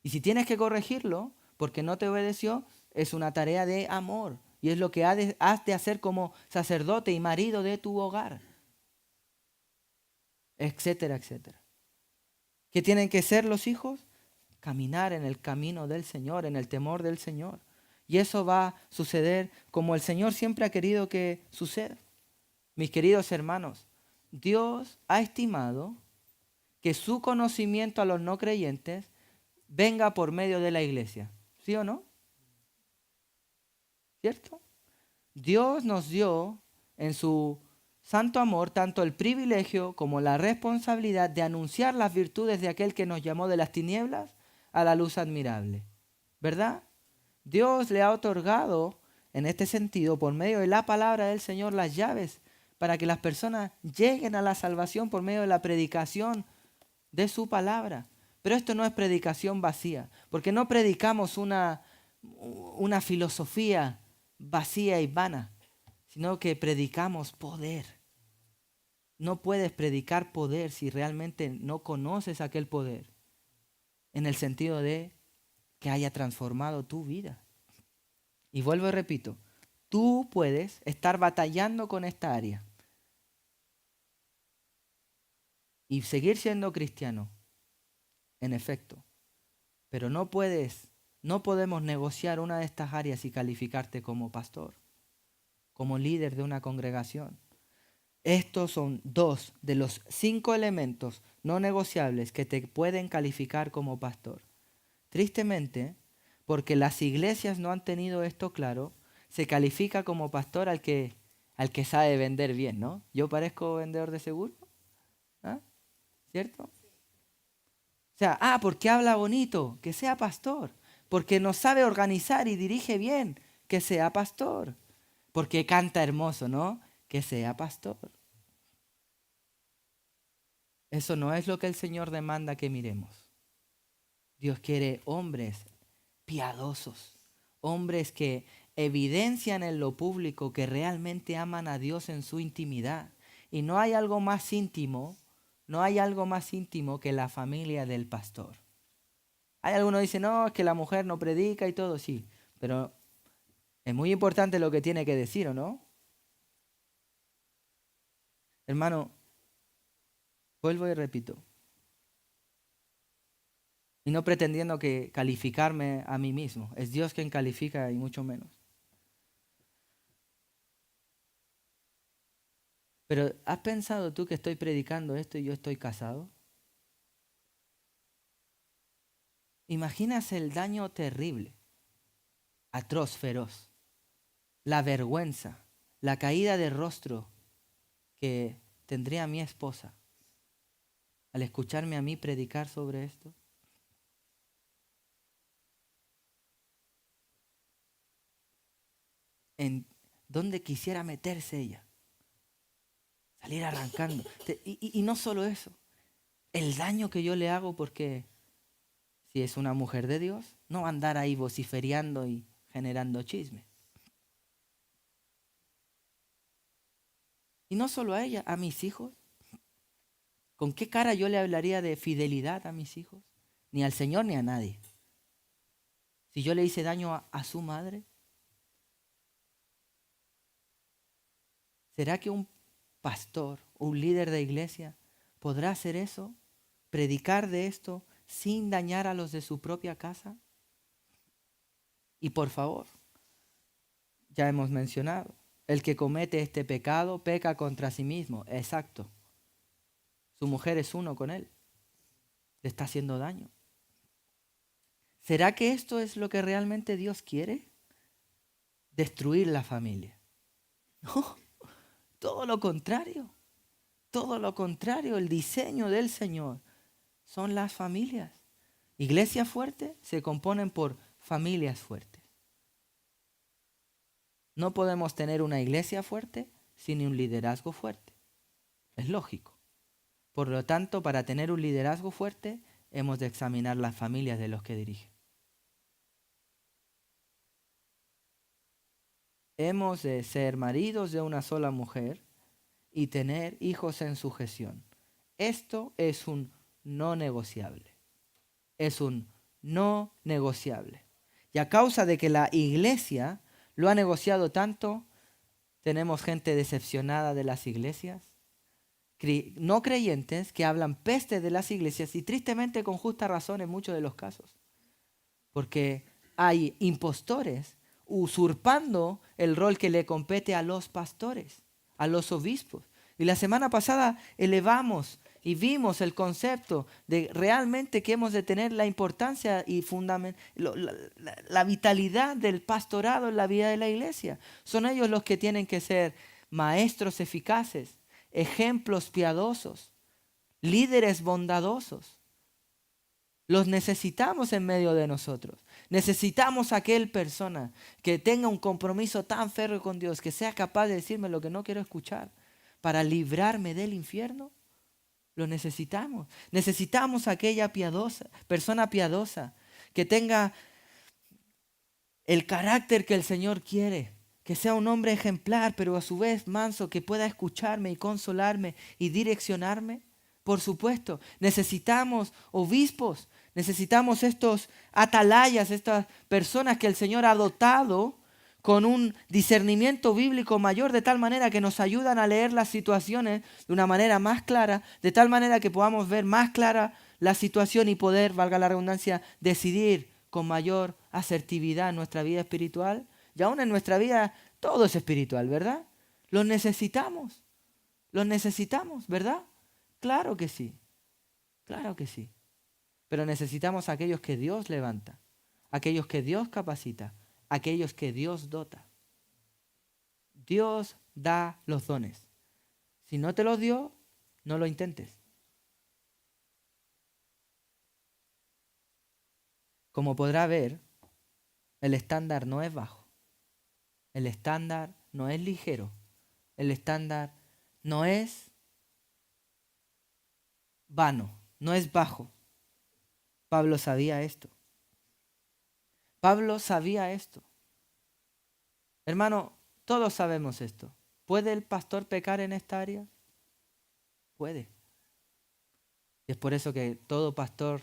Y si tienes que corregirlo porque no te obedeció, es una tarea de amor. Y es lo que has de hacer como sacerdote y marido de tu hogar. Etcétera, etcétera. ¿Qué tienen que ser los hijos? Caminar en el camino del Señor, en el temor del Señor. Y eso va a suceder como el Señor siempre ha querido que suceda. Mis queridos hermanos, Dios ha estimado que su conocimiento a los no creyentes venga por medio de la iglesia. ¿Sí o no? ¿Cierto? Dios nos dio en su santo amor tanto el privilegio como la responsabilidad de anunciar las virtudes de aquel que nos llamó de las tinieblas a la luz admirable. ¿Verdad? Dios le ha otorgado en este sentido, por medio de la palabra del Señor, las llaves para que las personas lleguen a la salvación por medio de la predicación de su palabra. Pero esto no es predicación vacía, porque no predicamos una filosofía vacía y vana, sino que predicamos poder. No puedes predicar poder si realmente no conoces aquel poder, en el sentido de que haya transformado tu vida. Y vuelvo y repito, tú puedes estar batallando con esta área y seguir siendo cristiano, en efecto, pero no podemos negociar una de estas áreas y calificarte como pastor, como líder de una congregación. Estos son 2 de los 5 elementos no negociables que te pueden calificar como pastor. Tristemente, porque las iglesias no han tenido esto claro, se califica como pastor al que sabe vender bien, ¿no? Yo parezco vendedor de seguro, ¿ah? ¿Cierto? O sea, porque habla bonito, que sea pastor. Porque nos sabe organizar y dirige bien, que sea pastor. Porque canta hermoso, ¿no? Que sea pastor. Eso no es lo que el Señor demanda que miremos. Dios quiere hombres piadosos, hombres que evidencian en lo público que realmente aman a Dios en su intimidad. Y no hay algo más íntimo, que la familia del pastor. Hay algunos que dicen, no, es que la mujer no predica y todo, sí, pero es muy importante lo que tiene que decir, ¿o no? Hermano, vuelvo y repito, y no pretendiendo que calificarme a mí mismo, es Dios quien califica y mucho menos. Pero ¿has pensado tú que estoy predicando esto y yo estoy casado? Imaginas el daño terrible, atroz, feroz, la vergüenza, la caída de rostro que tendría mi esposa al escucharme a mí predicar sobre esto. En dónde quisiera meterse ella, salir arrancando. Y no solo eso, el daño que yo le hago porque si es una mujer de Dios, no va a andar ahí vociferando y generando chisme. Y no solo a ella, a mis hijos. ¿Con qué cara yo le hablaría de fidelidad a mis hijos? Ni al Señor ni a nadie. Si yo le hice daño a su madre. ¿Será que un pastor o un líder de iglesia podrá hacer eso? ¿Predicar de esto sin dañar a los de su propia casa? Y por favor, ya hemos mencionado, el que comete este pecado peca contra sí mismo. Exacto. Su mujer es uno con él. Le está haciendo daño. ¿Será que esto es lo que realmente Dios quiere? Destruir la familia. No, todo lo contrario. Todo lo contrario. El diseño del Señor son las familias. Iglesia fuerte se componen por familias fuertes. No podemos tener una iglesia fuerte sin un liderazgo fuerte. Es lógico. Por lo tanto, para tener un liderazgo fuerte, hemos de examinar las familias de los que dirigen. Hemos de ser maridos de una sola mujer y tener hijos en sujeción. Esto es un no negociable. Es un no negociable. Y a causa de que la iglesia lo ha negociado tanto, tenemos gente decepcionada de las iglesias, no creyentes que hablan peste de las iglesias y tristemente con justa razón en muchos de los casos. Porque hay impostores usurpando el rol que le compete a los pastores, a los obispos. Y la semana pasada elevamos y vimos el concepto de realmente que hemos de tener la importancia y la vitalidad del pastorado en la vida de la iglesia. Son ellos los que tienen que ser maestros eficaces, ejemplos piadosos, líderes bondadosos. Los necesitamos en medio de nosotros. Necesitamos a aquel persona que tenga un compromiso tan férreo con Dios, que sea capaz de decirme lo que no quiero escuchar para librarme del infierno. Lo necesitamos. Necesitamos a aquella persona piadosa que tenga el carácter que el Señor quiere. Que sea un hombre ejemplar, pero a su vez manso, que pueda escucharme y consolarme y direccionarme. Por supuesto, necesitamos obispos, necesitamos estos atalayas, estas personas que el Señor ha dotado con un discernimiento bíblico mayor, de tal manera que nos ayudan a leer las situaciones de una manera más clara, de tal manera que podamos ver más clara la situación y poder, valga la redundancia, decidir con mayor asertividad en nuestra vida espiritual. Y aún en nuestra vida todo es espiritual, ¿verdad? Los necesitamos, ¿verdad? Claro que sí, claro que sí. Pero necesitamos a aquellos que Dios levanta, aquellos que Dios capacita, aquellos que Dios dota. Dios da los dones. Si no te los dio, no lo intentes. Como podrá ver, el estándar no es bajo. El estándar no es ligero. El estándar no es vano, no es bajo. Pablo sabía esto. Pablo sabía esto. Hermano, todos sabemos esto. ¿Puede el pastor pecar en esta área? Puede. Y es por eso que todo pastor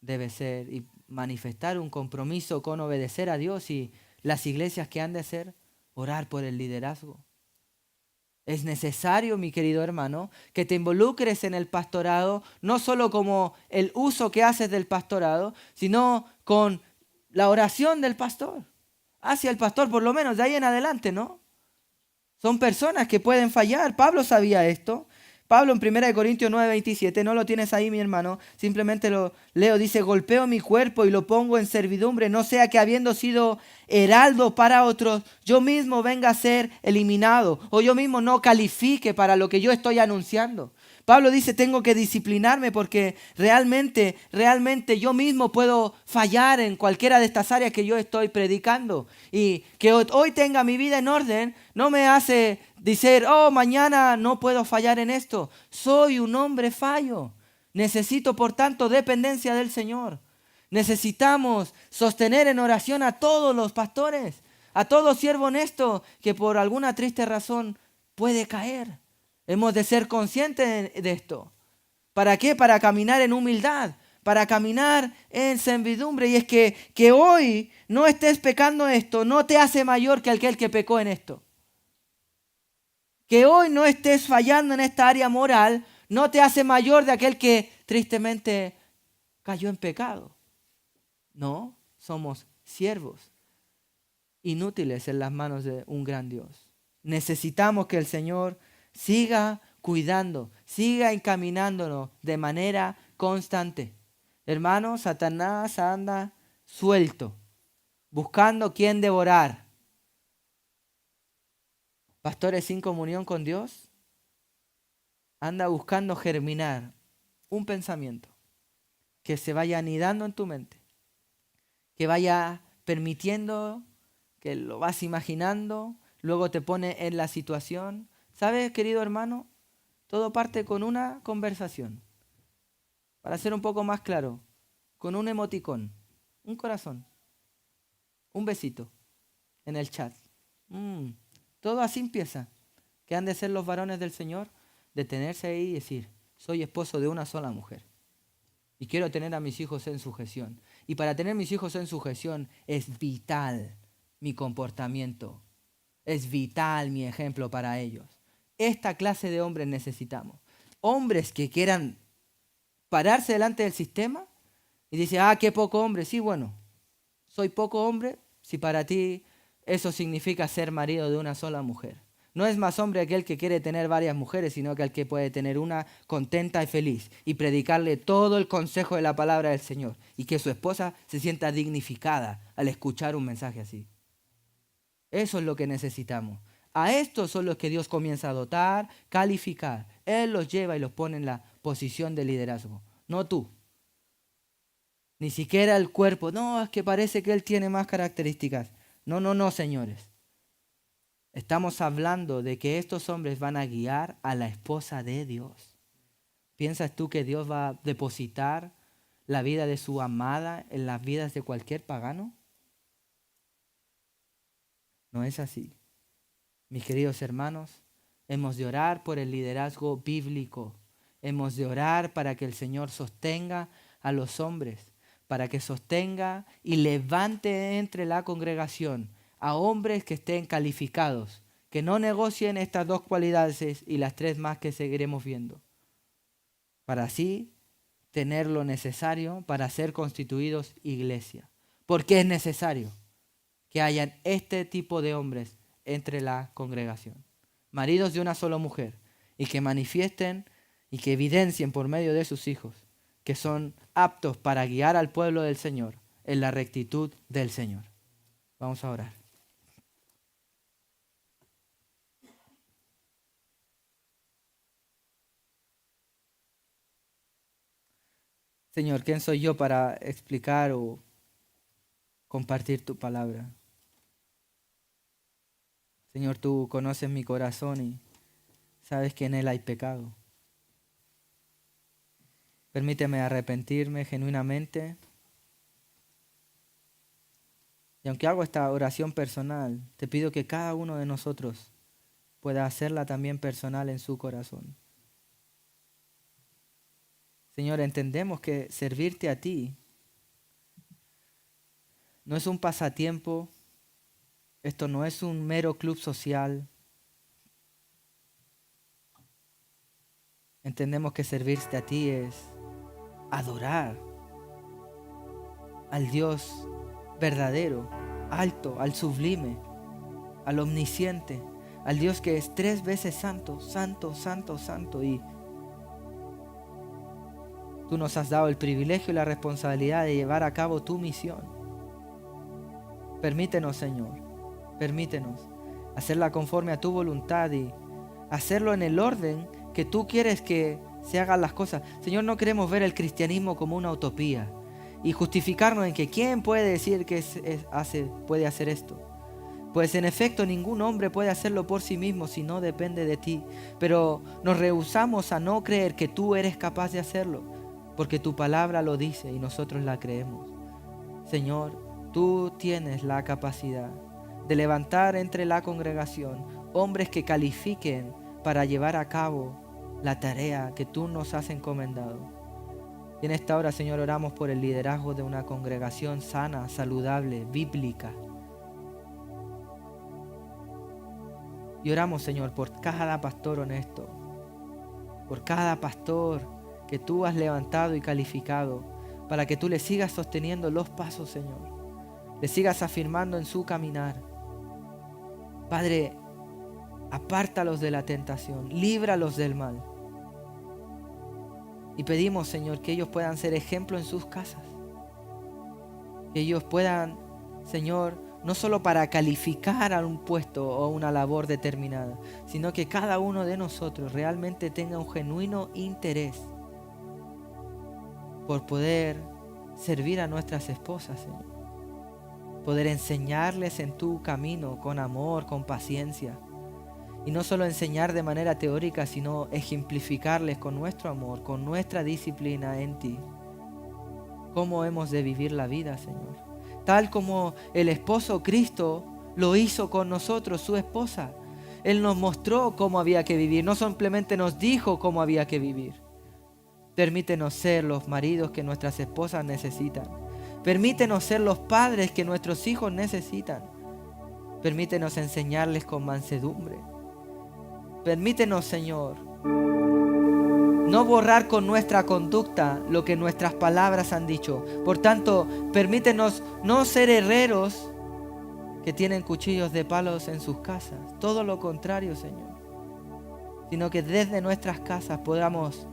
debe ser y manifestar un compromiso con obedecer a Dios, y las iglesias que han de hacer, orar por el liderazgo. Es necesario, mi querido hermano, que te involucres en el pastorado, no solo como el uso que haces del pastorado, sino con la oración del pastor. Hacia el pastor, por lo menos, de ahí en adelante, ¿no? Son personas que pueden fallar. Pablo sabía esto. Pablo en 1 Corintios 9:27, no lo tienes ahí, mi hermano, simplemente lo leo, dice: golpeo mi cuerpo y lo pongo en servidumbre, no sea que habiendo sido heraldo para otros, yo mismo venga a ser eliminado, o yo mismo no califique para lo que yo estoy anunciando. Pablo dice: tengo que disciplinarme porque realmente yo mismo puedo fallar en cualquiera de estas áreas que yo estoy predicando. Y que hoy tenga mi vida en orden no me hace decir: oh, mañana no puedo fallar en esto. Soy un hombre fallo. Necesito, por tanto, dependencia del Señor. Necesitamos sostener en oración a todos los pastores, a todo siervo honesto que por alguna triste razón puede caer. Hemos de ser conscientes de esto. ¿Para qué? Para caminar en humildad, para caminar en servidumbre. Y es que hoy no estés pecando esto, no te hace mayor que aquel que pecó en esto. Que hoy no estés fallando en esta área moral no te hace mayor de aquel que tristemente cayó en pecado. No, somos siervos inútiles en las manos de un gran Dios. Necesitamos que el Señor siga cuidando, siga encaminándonos de manera constante. Hermano, Satanás anda suelto, buscando quién devorar. Pastores sin comunión con Dios, anda buscando germinar un pensamiento que se vaya anidando en tu mente, que vaya permitiendo que lo vas imaginando, luego te pone en la situación. ¿Sabes, querido hermano? Todo parte con una conversación. Para ser un poco más claro, con un emoticón, un corazón, un besito en el chat. Todo así empieza. ¿Qué han de ser los varones del Señor? Detenerse ahí y decir, soy esposo de una sola mujer. Y quiero tener a mis hijos en sujeción. Y para tener mis hijos en sujeción es vital mi comportamiento. Es vital mi ejemplo para ellos. Esta clase de hombres necesitamos. Hombres que quieran pararse delante del sistema y decir, qué poco hombre. Sí, bueno, soy poco hombre si para ti eso significa ser marido de una sola mujer. No es más hombre aquel que quiere tener varias mujeres, sino que el que puede tener una contenta y feliz y predicarle todo el consejo de la palabra del Señor y que su esposa se sienta dignificada al escuchar un mensaje así. Eso es lo que necesitamos. A estos son los que Dios comienza a dotar, calificar. Él los lleva y los pone en la posición de liderazgo, no tú. Ni siquiera el cuerpo. No, es que parece que él tiene más características. No, señores. Estamos hablando de que estos hombres van a guiar a la esposa de Dios. ¿Piensas tú que Dios va a depositar la vida de su amada en las vidas de cualquier pagano? No es así. Mis queridos hermanos, hemos de orar por el liderazgo bíblico. Hemos de orar para que el Señor sostenga a los hombres, para que sostenga y levante entre la congregación a hombres que estén calificados, que no negocien estas dos cualidades y las tres más que seguiremos viendo, para así tener lo necesario para ser constituidos iglesia. Porque es necesario que hayan este tipo de hombres entre la congregación, maridos de una sola mujer, y que manifiesten y que evidencien por medio de sus hijos que son aptos para guiar al pueblo del Señor en la rectitud del Señor. Vamos a orar. Señor, ¿quién soy yo para explicar o compartir tu palabra? Señor, tú conoces mi corazón y sabes que en él hay pecado. Permíteme arrepentirme genuinamente. Y aunque hago esta oración personal, te pido que cada uno de nosotros pueda hacerla también personal en su corazón. Señor, entendemos que servirte a ti no es un pasatiempo, esto no es un mero club social. Entendemos que servirte a ti es adorar al Dios verdadero, alto, al sublime, al omnisciente, al Dios que es 3 veces santo, santo, santo, santo. Y tú nos has dado el privilegio y la responsabilidad de llevar a cabo tu misión. Permítenos, Señor, permítenos hacerla conforme a tu voluntad y hacerlo en el orden que tú quieres que se hagan las cosas. Señor, no queremos ver el cristianismo como una utopía y justificarnos en que quién puede decir que puede hacer esto. Pues en efecto ningún hombre puede hacerlo por sí mismo si no depende de ti. Pero nos rehusamos a no creer que tú eres capaz de hacerlo, porque tu palabra lo dice y nosotros la creemos. Señor, tú tienes la capacidad de levantar entre la congregación hombres que califiquen para llevar a cabo la tarea que tú nos has encomendado. Y en esta hora, Señor, oramos por el liderazgo de una congregación sana, saludable, bíblica. Y oramos, Señor, por cada pastor honesto, por cada pastor que tú has levantado y calificado, para que tú le sigas sosteniendo los pasos, Señor. Le sigas afirmando en su caminar. Padre, apártalos de la tentación, líbralos del mal. Y pedimos, Señor, que ellos puedan ser ejemplo en sus casas. Que ellos puedan, Señor, no solo para calificar a un puesto o una labor determinada, sino que cada uno de nosotros realmente tenga un genuino interés por poder servir a nuestras esposas, Señor. Poder enseñarles en tu camino con amor, con paciencia. Y no solo enseñar de manera teórica, sino ejemplificarles con nuestro amor, con nuestra disciplina en ti. Cómo hemos de vivir la vida, Señor. Tal como el esposo Cristo lo hizo con nosotros, su esposa. Él nos mostró cómo había que vivir, no simplemente nos dijo cómo había que vivir. Permítenos ser los maridos que nuestras esposas necesitan. Permítenos ser los padres que nuestros hijos necesitan. Permítenos enseñarles con mansedumbre. Permítenos, Señor, no borrar con nuestra conducta lo que nuestras palabras han dicho. Por tanto, permítenos no ser herreros que tienen cuchillos de palos en sus casas. Todo lo contrario, Señor. Sino que desde nuestras casas podamos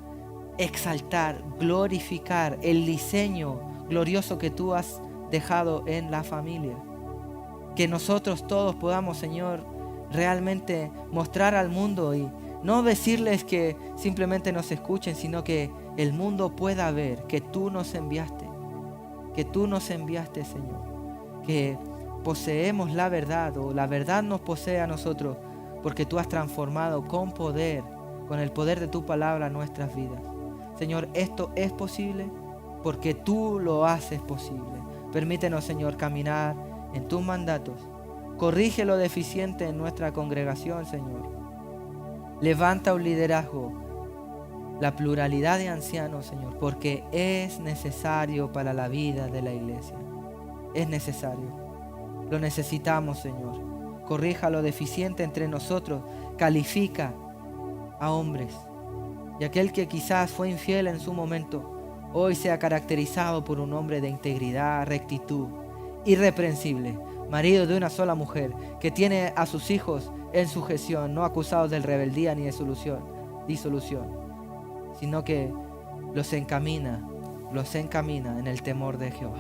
exaltar, glorificar el diseño glorioso que tú has dejado en la familia. Que nosotros todos podamos, Señor, realmente mostrar al mundo y no decirles que simplemente nos escuchen, sino que el mundo pueda ver que tú nos enviaste. Que tú nos enviaste, Señor. Que poseemos la verdad o la verdad nos posee a nosotros porque tú has transformado con poder, con el poder de tu palabra nuestras vidas. Señor, esto es posible porque tú lo haces posible. Permítenos, Señor, caminar en tus mandatos. Corrige lo deficiente en nuestra congregación, Señor. Levanta un liderazgo, la pluralidad de ancianos, Señor, porque es necesario para la vida de la iglesia. Es necesario. Lo necesitamos, Señor. Corrija lo deficiente entre nosotros. Califica a hombres. Y aquel que quizás fue infiel en su momento, hoy sea caracterizado por un hombre de integridad, rectitud, irreprensible, marido de una sola mujer, que tiene a sus hijos en sujeción, no acusados de rebeldía ni de disolución, sino que los encamina en el temor de Jehová.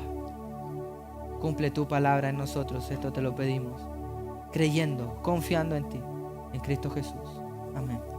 Cumple tu palabra en nosotros, esto te lo pedimos, creyendo, confiando en ti, en Cristo Jesús. Amén.